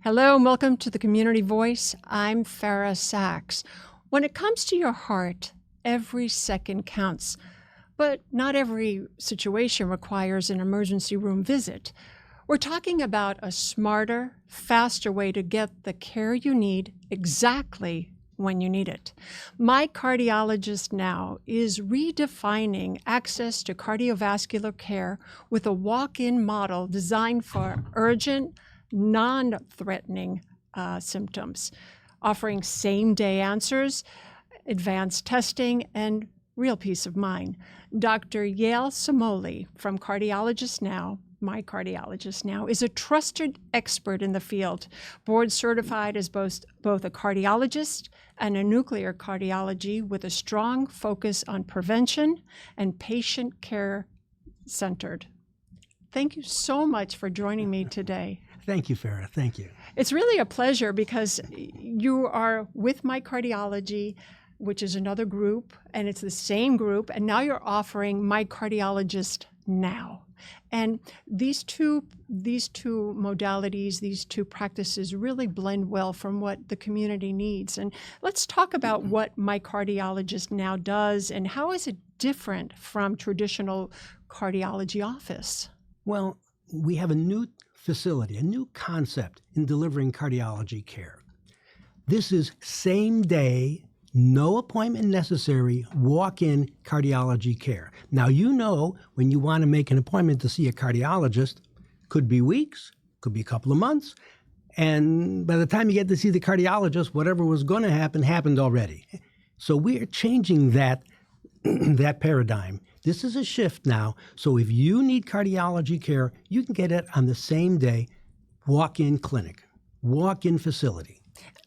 Hello and welcome to the Community Voice. I'm Farah Sachs. When it comes to your heart, every second counts, but not every situation requires an emergency room visit. We're talking about a smarter, faster way to get the care you need exactly when you need it. MyCardiologistNow is redefining access to cardiovascular care with a walk-in model designed for urgent, non-threatening symptoms, offering same-day answers, advanced testing, and real peace of mind. Dr. Yael Samole from MyCardiologistNow is a trusted expert in the field, board certified as both a cardiologist and a nuclear cardiology with a strong focus on prevention and patient care centered. Thank you so much for joining me today. Thank you, Farah. Thank you. It's really a pleasure because you are with MyCardiology, which is another group, and it's the same group, and now you're offering MyCardiologistNow. And these two modalities, these two practices really blend well from what the community needs. And let's talk about what MyCardiologistNow does and how is it different from traditional cardiology office? Well, we have a new facility, a new concept in delivering cardiology care. This is same day, no appointment necessary, walk-in cardiology care. Now, you know, when you want to make an appointment to see a cardiologist, could be weeks, could be a couple of months, and by the time you get to see the cardiologist, whatever was going to happen happened already. So we're changing that paradigm. This is a shift now. So if you need cardiology care, you can get it on the same day, walk-in clinic, walk-in facility.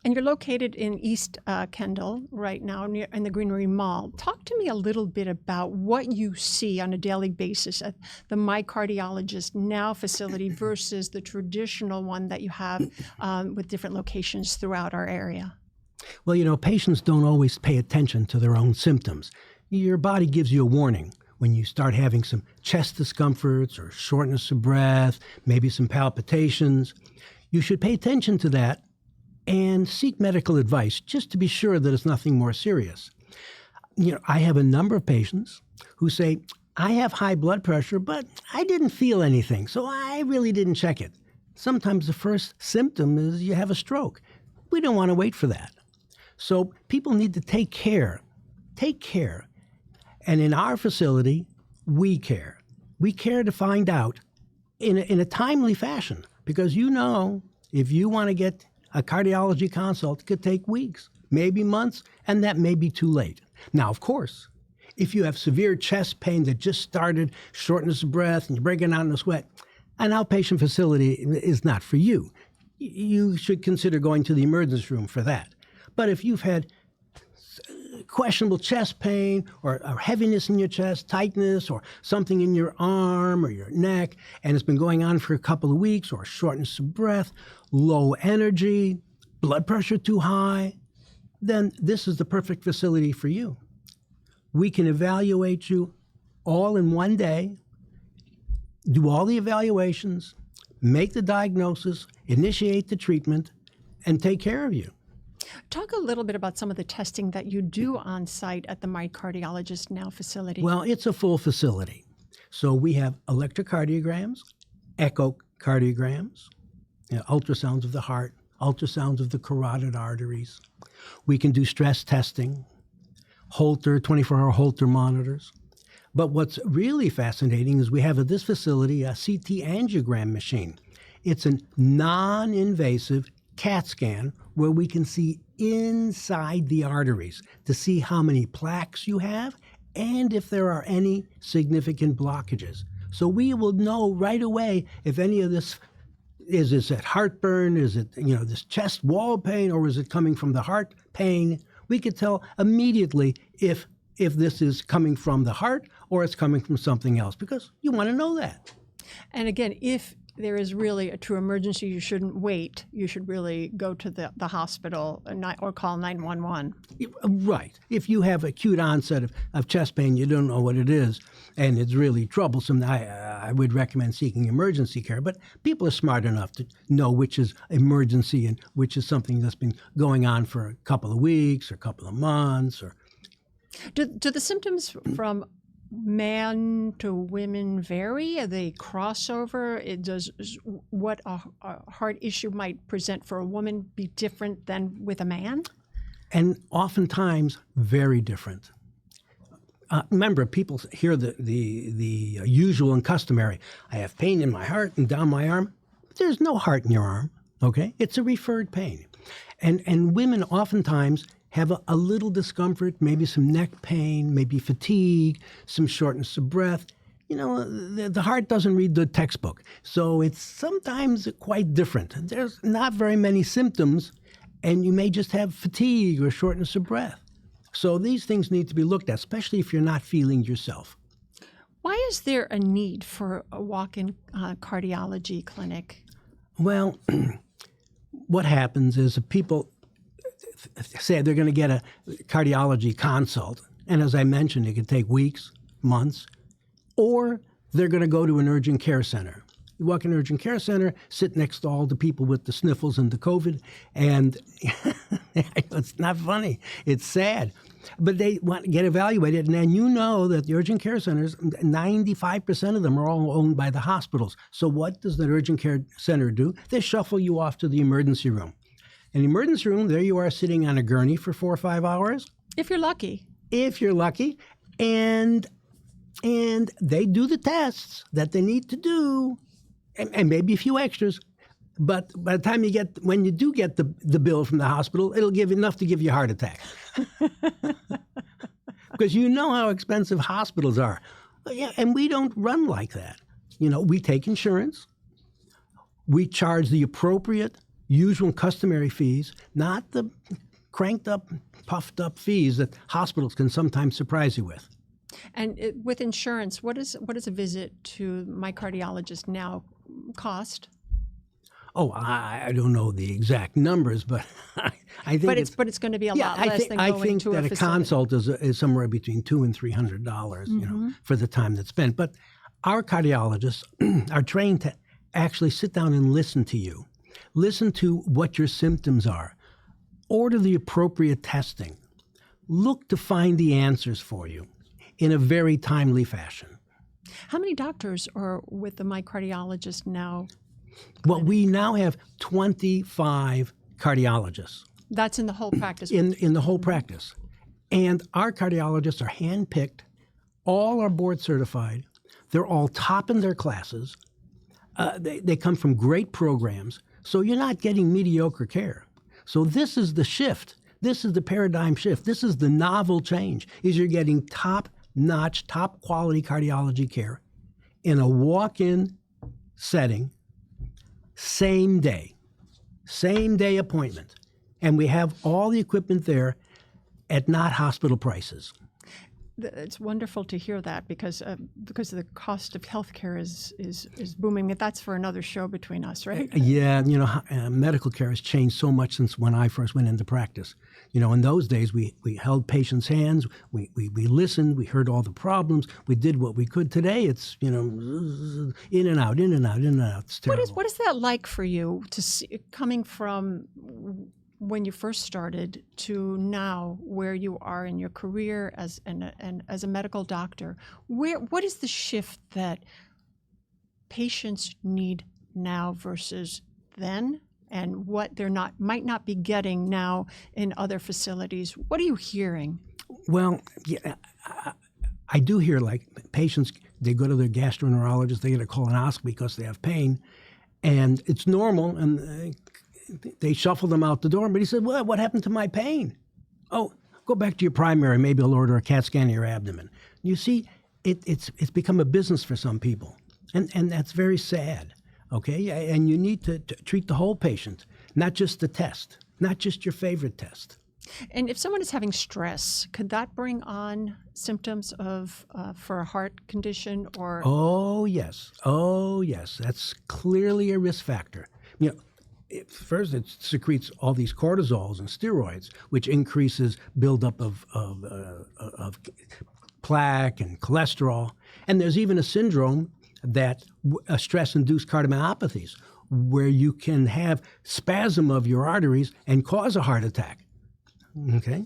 And you're located in East Kendall right now in the Greenery Mall. Talk to me a little bit about what you see on a daily basis at the MyCardiologistNow facility versus the traditional one that you have with different locations throughout our area. Well, you know, patients don't always pay attention to their own symptoms. Your body gives you a warning when you start having some chest discomforts or shortness of breath, maybe some palpitations. You should pay attention to that and seek medical advice just to be sure that it's nothing more serious. You know, I have a number of patients who say, I have high blood pressure, but I didn't feel anything, so I really didn't check it. Sometimes the first symptom is you have a stroke. We don't want to wait for that. So people need to take care. Take care. And in our facility, we care. We care to find out in a timely fashion, because you know, if you want to get a cardiology consult, it could take weeks, maybe months, and that may be too late. Now, of course, if you have severe chest pain that just started, shortness of breath, and you're breaking out in a sweat, an outpatient facility is not for you. You should consider going to the emergency room for that. But if you've had questionable chest pain or heaviness in your chest, tightness, or something in your arm or your neck, and it's been going on for a couple of weeks, or shortness of breath, low energy, blood pressure too high, then this is the perfect facility for you. We can evaluate you all in one day, do all the evaluations, make the diagnosis, initiate the treatment, and take care of you. Talk a little bit about some of the testing that you do on site at the MyCardiologistNow facility. Well, it's a full facility. So we have electrocardiograms, echocardiograms, ultrasounds of the heart, ultrasounds of the carotid arteries. We can do stress testing, Holter, 24-hour Holter monitors. But what's really fascinating is we have at this facility a CT angiogram machine. It's a non-invasive CAT scan where we can see inside the arteries to see how many plaques you have and if there are any significant blockages. So we will know right away if any of this is it heartburn, is it this chest wall pain, or is it coming from the heart pain? We could tell immediately if this is coming from the heart or it's coming from something else, because you want to know that. And again, if there is really a true emergency, you shouldn't wait. You should really go to the hospital or call 911. Right. If you have acute onset of chest pain, you don't know what it is, and it's really troublesome, I would recommend seeking emergency care. But people are smart enough to know which is emergency and which is something that's been going on for a couple of weeks or a couple of months. Do the symptoms from men to women vary? Are they crossover? Does what a heart issue might present for a woman be different than with a man? And oftentimes very different. Remember, people hear the usual and customary. I have pain in my heart and down my arm. There's no heart in your arm, okay? It's a referred pain. And women oftentimes have a little discomfort, maybe some neck pain, maybe fatigue, some shortness of breath. You know, the heart doesn't read the textbook. So it's sometimes quite different. There's not very many symptoms, and you may just have fatigue or shortness of breath. So these things need to be looked at, especially if you're not feeling yourself. Why is there a need for a walk-in cardiology clinic? Well, what happens is people say they're going to get a cardiology consult. And as I mentioned, it could take weeks, months, or they're going to go to an urgent care center. You walk in an urgent care center, sit next to all the people with the sniffles and the COVID, and it's not funny. It's sad. But they want to get evaluated, and then you know that the urgent care centers, 95% of them are all owned by the hospitals. So what does the urgent care center do? They shuffle you off to the emergency room. In the emergency room, there you are sitting on a gurney for 4 or 5 hours. If you're lucky. If you're lucky. And they do the tests that they need to do, and maybe a few extras. But by the time when you do get the bill from the hospital, it'll give enough to give you a heart attack. Because you know how expensive hospitals are. Yeah, and we don't run like that. You know, we take insurance. We charge the appropriate usual and customary fees, not the cranked up, puffed up fees that hospitals can sometimes surprise you with. And with insurance, what is a visit to MyCardiologistNow cost? Oh, I don't know the exact numbers, but I think it's going to be a lot less than going to a facility. I think that a consult is somewhere between $200 and $300, you know, for the time that's spent. But our cardiologists are trained to actually sit down and listen to you. Listen to what your symptoms are. Order the appropriate testing. Look to find the answers for you in a very timely fashion. How many doctors are with the MyCardiologist now? Well, we now have 25 cardiologists. That's in the whole practice? In the whole practice. And our cardiologists are handpicked. All are board certified. They're all top in their classes. They come from great programs. So you're not getting mediocre care. So this is the shift. This is the paradigm shift. This is the novel change, is you're getting top-notch, top-quality cardiology care in a walk-in setting, same day appointment. And we have all the equipment there at not hospital prices. It's wonderful to hear that because the cost of healthcare is booming. That's for another show between us, right? Yeah, you know, medical care has changed so much since when I first went into practice. You know, in those days, we held patients' hands, we listened, we heard all the problems, we did what we could. Today, it's, you know, in and out, in and out, in and out. It's terrible. What is that like for you to see, coming from when you first started to now where you are in your career as a medical doctor? What is the shift that patients need now versus then, and what they're might not be getting now in other facilities? What are you hearing? Well, yeah, I do hear, like, patients, they go to their gastroenterologist, they get a colonoscopy because they have pain, and it's normal, and they shuffle them out the door. But he said, well, what happened to my pain? Oh, go back to your primary. Maybe they'll order a CAT scan of your abdomen. You see, it's become a business for some people. And that's very sad, okay? And you need to treat the whole patient, not just the test, not just your favorite test. And if someone is having stress, could that bring on symptoms of for a heart condition or? Oh, yes. Oh, yes. That's clearly a risk factor. You know, first, it secretes all these cortisols and steroids, which increases buildup of plaque and cholesterol. And there's even a syndrome that stress-induced cardiomyopathies, where you can have spasm of your arteries and cause a heart attack. Okay?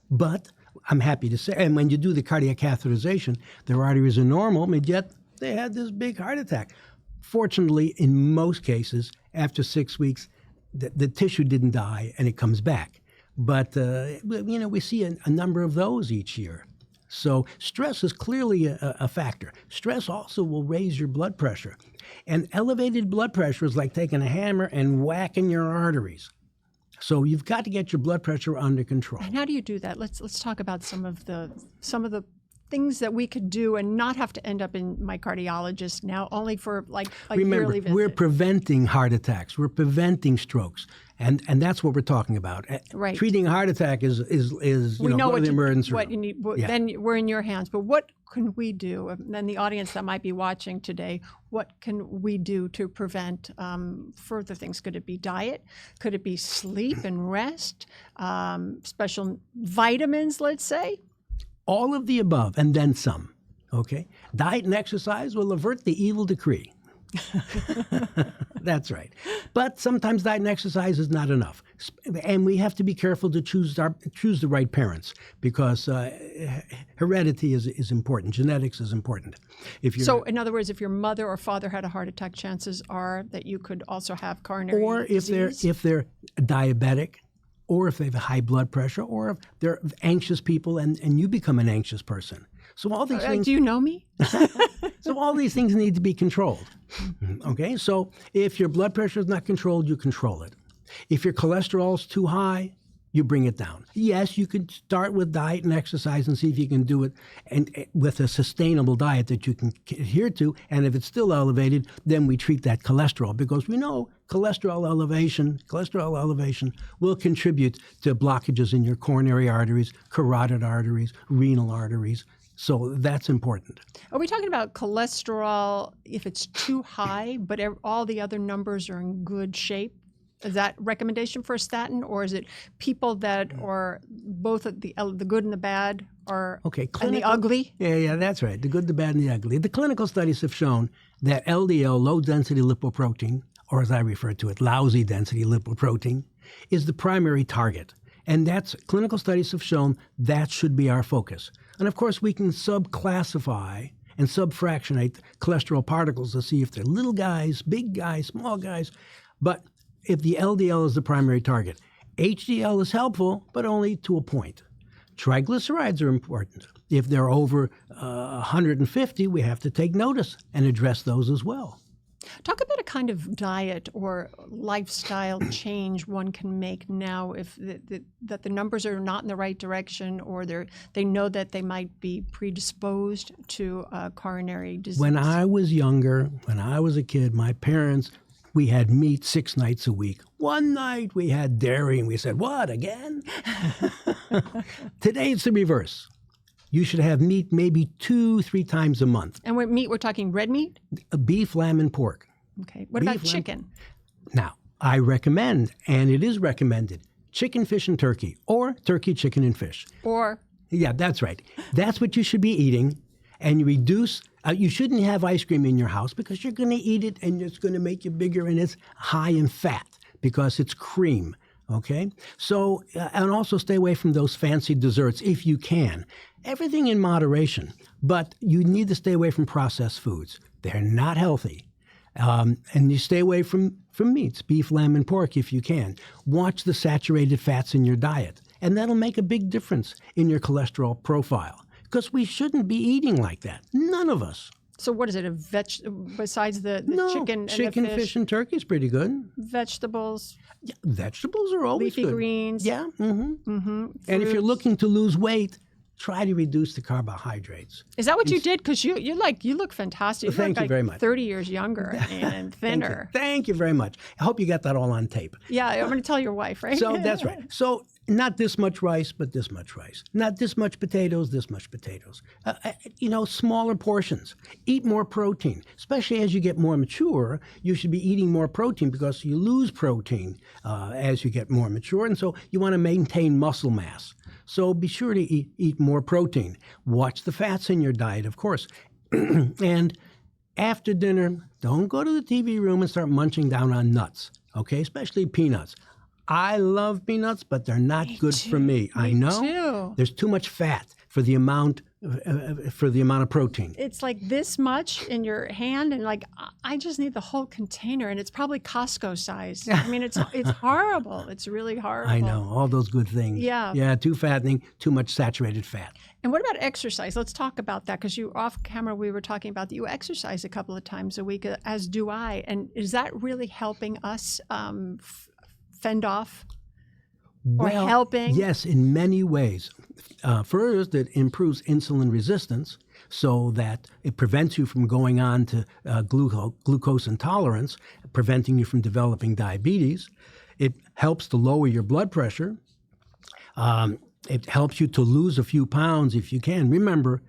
But I'm happy to say, and when you do the cardiac catheterization, their arteries are normal, but yet they had this big heart attack. Fortunately, in most cases, after 6 weeks, the tissue didn't die and it comes back. But, we see a number of those each year. So stress is clearly a factor. Stress also will raise your blood pressure. And elevated blood pressure is like taking a hammer and whacking your arteries. So you've got to get your blood pressure under control. And how do you do that? Let's talk about some of the things that we could do and not have to end up in my cardiologist now, only for like a yearly visit. We're preventing heart attacks. We're preventing strokes. And that's what we're talking about. Right. Treating a heart attack is we know go to the emergency what room. you need. Yeah. Then we're in your hands. But what can we do? And then the audience that might be watching today, what can we do to prevent further things? Could it be diet? Could it be sleep and rest? Special vitamins, let's say? All of the above and then some. Okay? Diet and exercise will avert the evil decree. That's right. But sometimes diet and exercise is not enough. And we have to be careful to choose the right parents, because heredity is important. Genetics is important. So in other words, if your mother or father had a heart attack, chances are that you could also have coronary disease? If they're diabetic, or if they have high blood pressure, or if they're anxious people and you become an anxious person. So all these things. Do you know me? So all these things need to be controlled. Okay? So if your blood pressure is not controlled, you control it. If your cholesterol is too high, you bring it down. Yes, you could start with diet and exercise and see if you can do it and with a sustainable diet that you can adhere to. And if it's still elevated, then we treat that cholesterol, because we know cholesterol elevation will contribute to blockages in your coronary arteries, carotid arteries, renal arteries. So that's important. Are we talking about cholesterol if it's too high, but all the other numbers are in good shape? Is that recommendation for a statin, or is it people that are both the good and the bad, or and the ugly? Yeah, that's right. The good, the bad, and the ugly. The clinical studies have shown that LDL, low-density lipoprotein, or as I refer to it, lousy-density lipoprotein, is the primary target. And clinical studies have shown that should be our focus. And of course, we can subclassify and subfractionate cholesterol particles to see if they're little guys, big guys, small guys. But if the LDL is the primary target, HDL is helpful, but only to a point. Triglycerides are important. If they're over 150, we have to take notice and address those as well. Talk about a kind of diet or lifestyle change one can make now if that the numbers are not in the right direction, or they know that they might be predisposed to coronary disease. When I was younger, when I was a kid, my parents, we had meat 6 nights a week. One night we had dairy and we said, what, again? Today it's the reverse. You should have meat maybe 2-3 times a month. And with meat, we're talking red meat? Beef, lamb, and pork. Okay. What about chicken? Now, I recommend, and it is recommended, chicken, fish, and turkey, or turkey, chicken, and fish. Yeah, that's right. That's what you should be eating. And you reduce, you shouldn't have ice cream in your house, because you're going to eat it and it's going to make you bigger, and it's high in fat because it's cream. Okay? So, and also stay away from those fancy desserts if you can. Everything in moderation, but you need to stay away from processed foods. They're not healthy. And you stay away from meats, beef, lamb, and pork if you can. Watch the saturated fats in your diet, and that'll make a big difference in your cholesterol profile, because we shouldn't be eating like that. None of us. So what is it, besides the chicken and chicken, the fish, and turkey is pretty good. Vegetables? Yeah, vegetables are always leafy good. greens? Yeah. Mm-hmm. Mm-hmm. And if you're looking to lose weight, try to reduce the carbohydrates. Is that what you did? Because you look fantastic. You Thank look you very much. 30 years younger and thinner. Thank you very much. I hope you got that all on tape. Yeah, I'm going to tell your wife, right? So that's right. So not this much rice, but this much rice. Not this much potatoes, this much potatoes. Smaller portions. Eat more protein. Especially as you get more mature, you should be eating more protein because you lose protein as you get more mature. And so you want to maintain muscle mass. So be sure to eat more protein. Watch the fats in your diet, of course. And after dinner, don't go to the TV room and start munching down on nuts, okay? Especially peanuts. I love peanuts, but they're not good for me. I know. Too. There's too much fat for the amount of protein. It's like this much in your hand, and like I just need the whole container, and it's probably Costco size. I mean, it's horrible. It's really horrible. I know, all those good things. Yeah. Yeah, too fattening, too much saturated fat. And what about exercise? Let's talk about that, because you off camera we were talking about that you exercise a couple of times a week, as do I. And is that really helping us fend off? Or helping? Yes, in many ways. First, it improves insulin resistance so that it prevents you from going on to glucose intolerance, preventing you from developing diabetes. It helps to lower your blood pressure. It helps you to lose a few pounds if you can. Remember,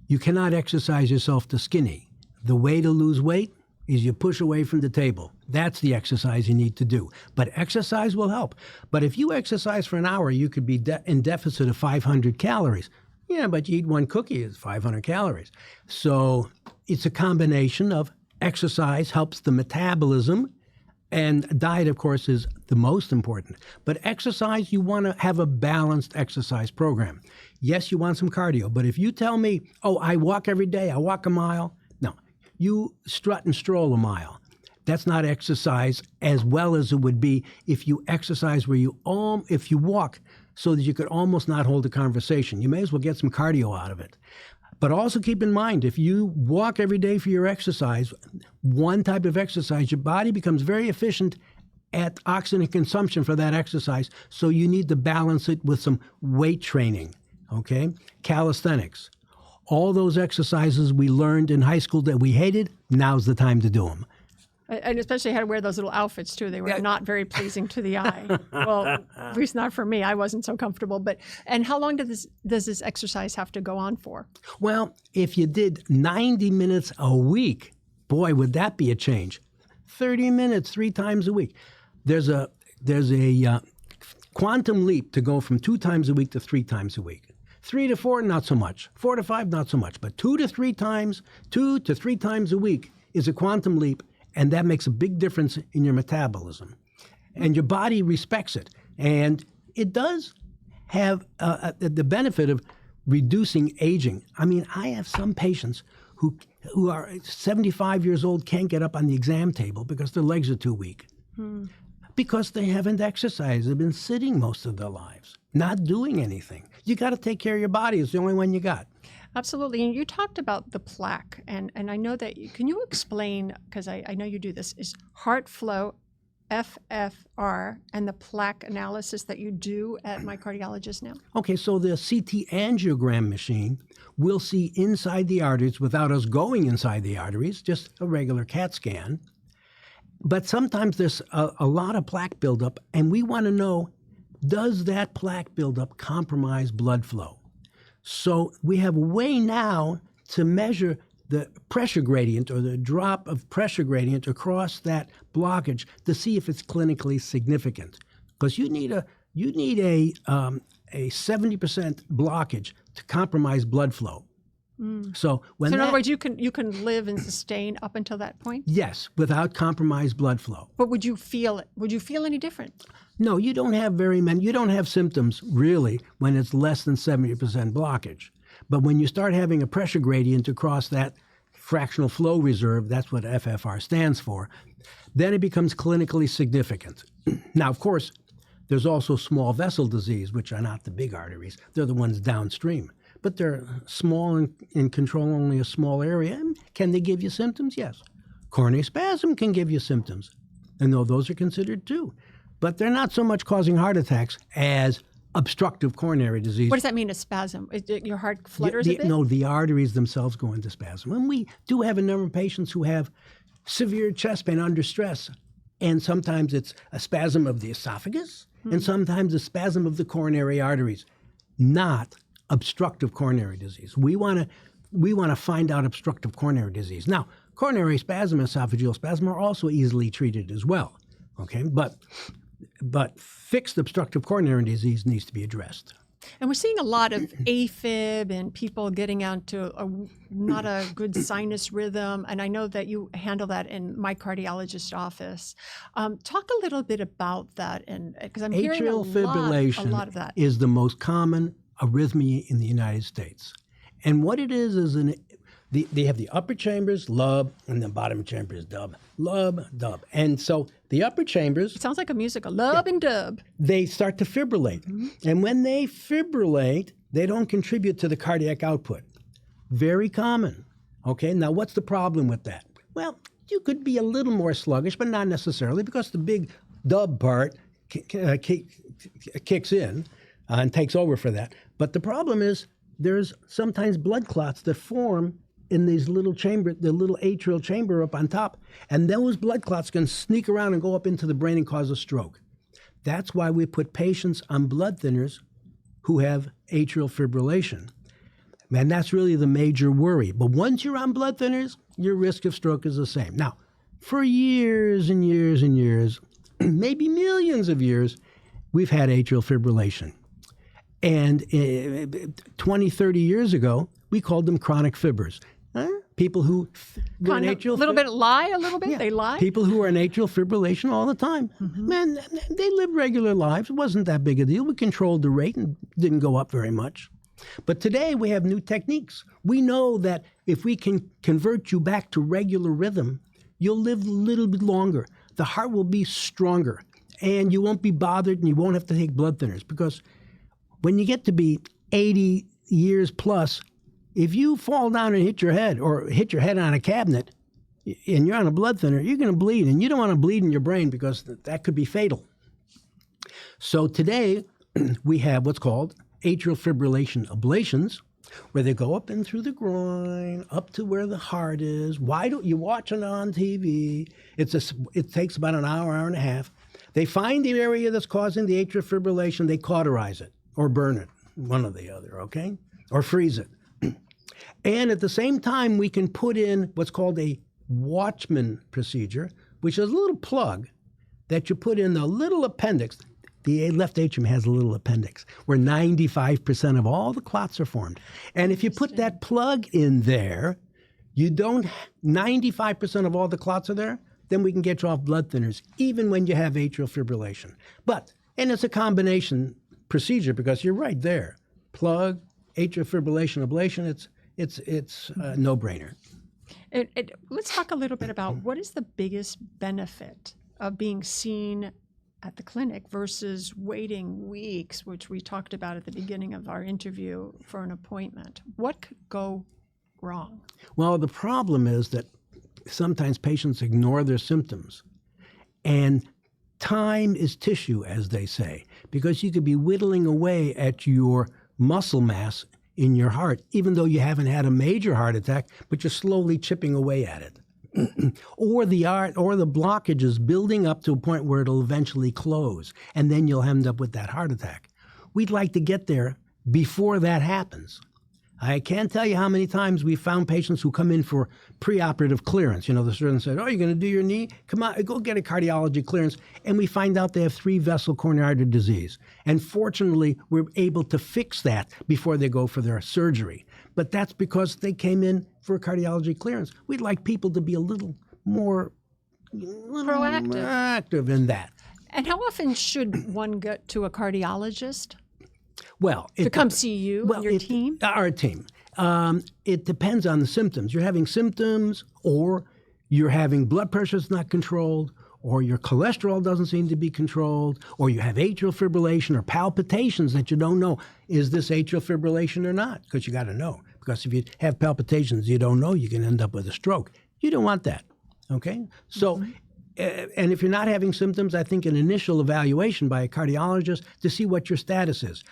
you cannot exercise yourself to skinny. The way to lose weight is you push away from the table. That's the exercise you need to do. But exercise will help. But if you exercise for an hour, you could be in deficit of 500 calories. Yeah, but you eat one cookie, it's 500 calories. So it's a combination of exercise helps the metabolism, and diet, of course, is the most important. But exercise, you want to have a balanced exercise program. Yes, you want some cardio. But if you tell me, oh, I walk every day, I walk a mile, you strut and stroll a mile. That's not exercise as well as it would be if you exercise where if you walk so that you could almost not hold a conversation. You may as well get some cardio out of it. But also keep in mind, if you walk every day for your exercise, one type of exercise, your body becomes very efficient at oxygen consumption for that exercise. So you need to balance it with some weight training, okay? Calisthenics. All those exercises we learned in high school that we hated, now's the time to do them. And especially how to wear those little outfits, too. They were not very pleasing to the eye. Well, at least not for me. I wasn't so comfortable. And how long does this exercise have to go on for? Well, if you did 90 minutes a week, boy, would that be a change. 30 minutes, 3 times a week. There's a quantum leap to go from 2 times a week to 3 times a week. 3 to 4, not so much. 4 to 5, not so much. But 2 to 3 times a week is a quantum leap, and that makes a big difference in your metabolism. And your body respects it. And it does have the benefit of reducing aging. I mean, I have some patients who are 75 years old, can't get up on the exam table because their legs are too weak. Because they haven't exercised. They've been sitting most of their lives, not doing anything. You got to take care of your body. It's the only one you got. Absolutely. And you talked about the plaque. And I know that can you explain, because I know you do this, is HeartFlow FFR and the plaque analysis that you do at MyCardiologist Now? Okay, so the CT angiogram machine will see inside the arteries without us going inside the arteries, just a regular CAT scan. But sometimes there's a lot of plaque buildup, and we want to know, does that plaque buildup compromise blood flow? So we have a way now to measure the pressure gradient or the drop of pressure gradient across that blockage to see if it's clinically significant. Because you need a 70% blockage to compromise blood flow. So in other words, you can live and sustain up until that point? Yes, without compromised blood flow. But would you feel it? Would you feel any different? No, you don't have very many. You don't have symptoms really when it's less than 70% blockage. But when you start having a pressure gradient across that fractional flow reserve, that's what FFR stands for, then it becomes clinically significant. Now, of course, there's also small vessel disease, which are not the big arteries. They're the ones downstream. But they're small and control only a small area. Can they give you symptoms? Yes. Coronary spasm can give you symptoms. And those are considered too. But they're not so much causing heart attacks as obstructive coronary disease. What does that mean, a spasm? Your heart flutters a bit? No, the arteries themselves go into spasm. And we do have a number of patients who have severe chest pain under stress. And sometimes it's a spasm of the esophagus, and sometimes a spasm of the coronary arteries, not obstructive coronary disease. We want to find out obstructive coronary disease. Now, coronary spasm and esophageal spasm are also easily treated as well. Okay, but fixed obstructive coronary disease needs to be addressed. And we're seeing a lot of AFib and people getting onto not a good sinus rhythm. And I know that you handle that in my cardiologist's office. Talk a little bit about that, and because I'm hearing Atrial fibrillation a lot of that. is the most common arrhythmia in the United States. And what it is they have the upper chambers, lub, and the bottom chambers, dub. Lub, dub. And so the upper chambers... It sounds like a musical, lub and dub. They start to fibrillate. And when they fibrillate, they don't contribute to the cardiac output. Very common. Okay, now what's the problem with that? Well, you could be a little more sluggish, but not necessarily, because the big dub part kicks in and takes over for that. But the problem is there's sometimes blood clots that form in these little chamber, the little atrial chamber up on top, and those blood clots can sneak around and go up into the brain and cause a stroke. That's why we put patients on blood thinners who have atrial fibrillation. And that's really the major worry. But once you're on blood thinners, your risk of stroke is the same. Now, for years and years and years, maybe millions of years, we've had atrial fibrillation. And 20, 30 years ago, we called them chronic fibbers. People who were in atrial fibrillation. Yeah. They lie? People who are in atrial fibrillation all the time. Man, they lived regular lives. It wasn't that big a deal. We controlled the rate and didn't go up very much. But today we have new techniques. We know that if we can convert you back to regular rhythm, you'll live a little bit longer. The heart will be stronger, and you won't be bothered, and you won't have to take blood thinners. Because when you get to be 80 years plus, if you fall down and hit your head or hit your head on a cabinet and you're on a blood thinner, you're going to bleed. And you don't want to bleed in your brain because that could be fatal. So today we have what's called atrial fibrillation ablations, where they go up in through the groin, up to where the heart is. Why don't you watch it on TV? It takes about an hour, hour and a half. They find the area that's causing the atrial fibrillation. They cauterize it or burn it, one or the other, okay? Or freeze it. And at the same time, we can put in what's called a Watchman procedure, which is a little plug that you put in the little appendix. The left atrium has a little appendix where 95% of all the clots are formed. And if you put that plug in there, 95% of all the clots are there, then we can get you off blood thinners, even when you have atrial fibrillation. And it's a combination procedure because you're right there. Plug, atrial fibrillation ablation, it's a no-brainer. Let's talk a little bit about what is the biggest benefit of being seen at the clinic versus waiting weeks, which we talked about at the beginning of our interview for an appointment. What could go wrong? Well, the problem is that sometimes patients ignore their symptoms. And time is tissue, as they say, because you could be whittling away at your muscle mass in your heart, even though you haven't had a major heart attack, but you're slowly chipping away at it. or the blockage is building up to a point where it'll eventually close, and then you'll end up with that heart attack. We'd like to get there before that happens. I can't tell you how many times we found patients who come in for preoperative clearance. The surgeon said, "Oh, you're going to do your knee? Come on, go get a cardiology clearance." And we find out they have 3-vessel coronary artery disease. And fortunately, we're able to fix that before they go for their surgery. But that's because they came in for a cardiology clearance. We'd like people to be a little more proactive in that. And how often should one get to a cardiologist? Well, to come see you and your team? Our team. It depends on the symptoms. You're having symptoms, or you're having blood pressure that's not controlled, or your cholesterol doesn't seem to be controlled, or you have atrial fibrillation or palpitations that you don't know. Is this atrial fibrillation or not? Because you got to know. Because if you have palpitations you don't know, you can end up with a stroke. You don't want that. Okay? So And if you're not having symptoms, I think an initial evaluation by a cardiologist to see what your status is.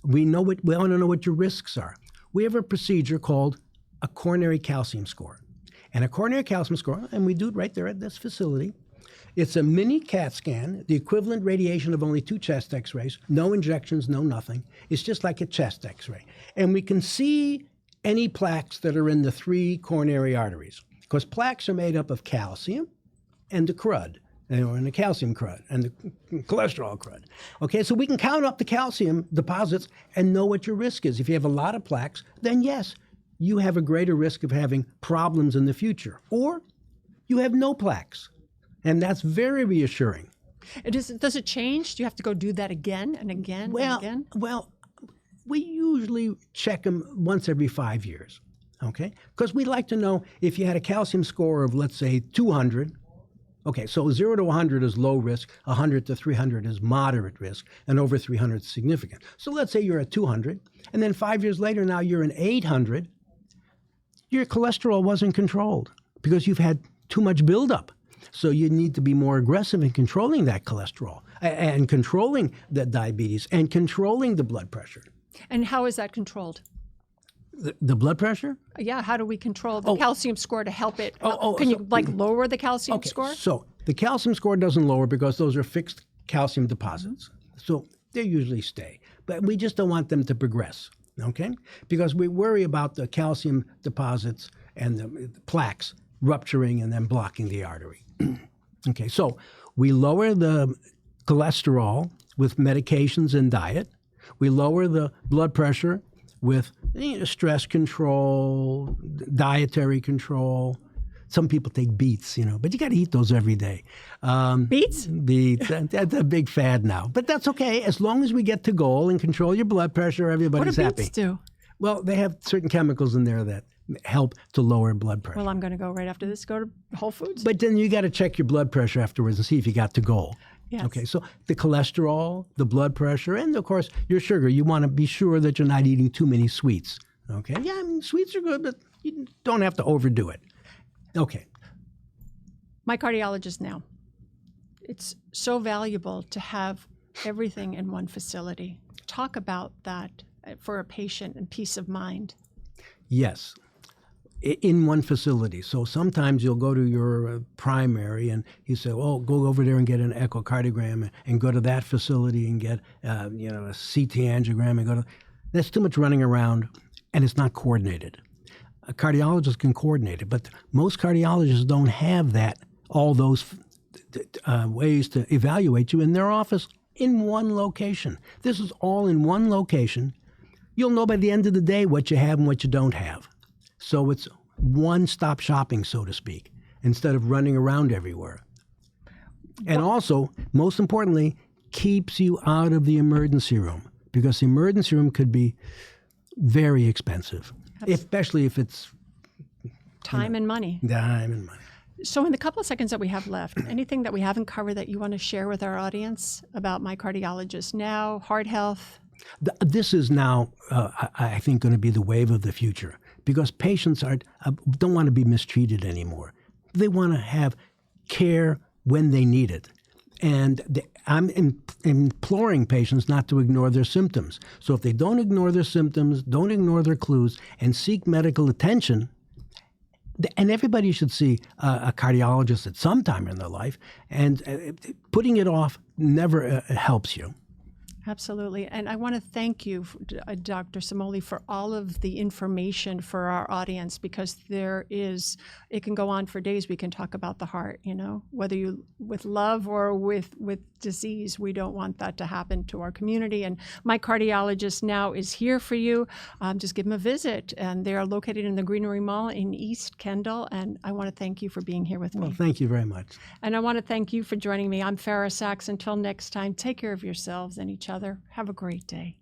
We want to know what your risks are. We have a procedure called a coronary calcium score. And a coronary calcium score, and we do it right there at this facility. It's a mini CAT scan, the equivalent radiation of only 2 chest x-rays, no injections, no nothing. It's just like a chest x-ray. And we can see any plaques that are in the 3 coronary arteries, because plaques are made up of calcium and the crud, and the calcium crud, and the cholesterol crud. Okay, so we can count up the calcium deposits and know what your risk is. If you have a lot of plaques, then yes, you have a greater risk of having problems in the future. Or you have no plaques, and that's very reassuring. Does it change? Do you have to go do that again and again and again? Well, we usually check them once every 5 years, okay? Because we'd like to know if you had a calcium score of, let's say, 200. Okay, so 0 to 100 is low risk, 100 to 300 is moderate risk, and over 300 is significant. So let's say you're at 200, and then 5 years later now you're in 800. Your cholesterol wasn't controlled because you've had too much buildup. So you need to be more aggressive in controlling that cholesterol and controlling the diabetes and controlling the blood pressure. And how is that controlled? The blood pressure? Yeah, how do we control the calcium score to help it? Can you lower the calcium Okay, score? so the calcium score doesn't lower because those are fixed calcium deposits. So they usually stay. But we just don't want them to progress, okay? Because we worry about the calcium deposits and the plaques rupturing and then blocking the artery. Okay, so we lower the cholesterol with medications and diet. We lower the blood pressure with stress control, dietary control. Some people take beets, but you got to eat those every day. Beets? Beets. That's a big fad now. But that's okay. As long as we get to goal and control your blood pressure, everybody's happy. What do beets do? Well, they have certain chemicals in there that help to lower blood pressure. Well, I'm going to go right after this, go to Whole Foods. But then you got to check your blood pressure afterwards and see if you got to goal. Yes. Okay, so the cholesterol, the blood pressure, and of course your sugar. You want to be sure that you're not eating too many sweets. Okay, yeah, I mean, sweets are good, but you don't have to overdo it. Okay. My Cardiologist Now. It's so valuable to have everything in one facility. Talk about that for a patient and peace of mind. Yes. In one facility. So sometimes you'll go to your primary and you say, oh, go over there and get an echocardiogram and go to that facility and get a CT angiogram and go to. That's too much running around and it's not coordinated. A cardiologist can coordinate it, but most cardiologists don't have all those ways to evaluate you in their office in one location. This is all in one location. You'll know by the end of the day what you have and what you don't have. So it's one-stop shopping, so to speak, instead of running around everywhere. And also, most importantly, keeps you out of the emergency room, because the emergency room could be very expensive, especially if it's time and money. Time and money. So in the couple of seconds that we have left, anything that we haven't covered that you want to share with our audience about My Cardiologist Now, heart health? This is now, I think, going to be the wave of the future, because patients don't want to be mistreated anymore. They want to have care when they need it. And I'm imploring patients not to ignore their symptoms. So if they don't ignore their symptoms, don't ignore their clues, and seek medical attention, and everybody should see a cardiologist at some time in their life, and putting it off never helps you. Absolutely. And I want to thank you, Dr. Samole, for all of the information for our audience, because it can go on for days. We can talk about the heart, whether you with love or with disease. We don't want that to happen to our community. And My Cardiologist Now is here for you. Just give them a visit. And they are located in the Greenery Mall in East Kendall. And I want to thank you for being here with me. Well, thank you very much. And I want to thank you for joining me. I'm Farrah Sachs. Until next time, take care of yourselves and each other. Have a great day.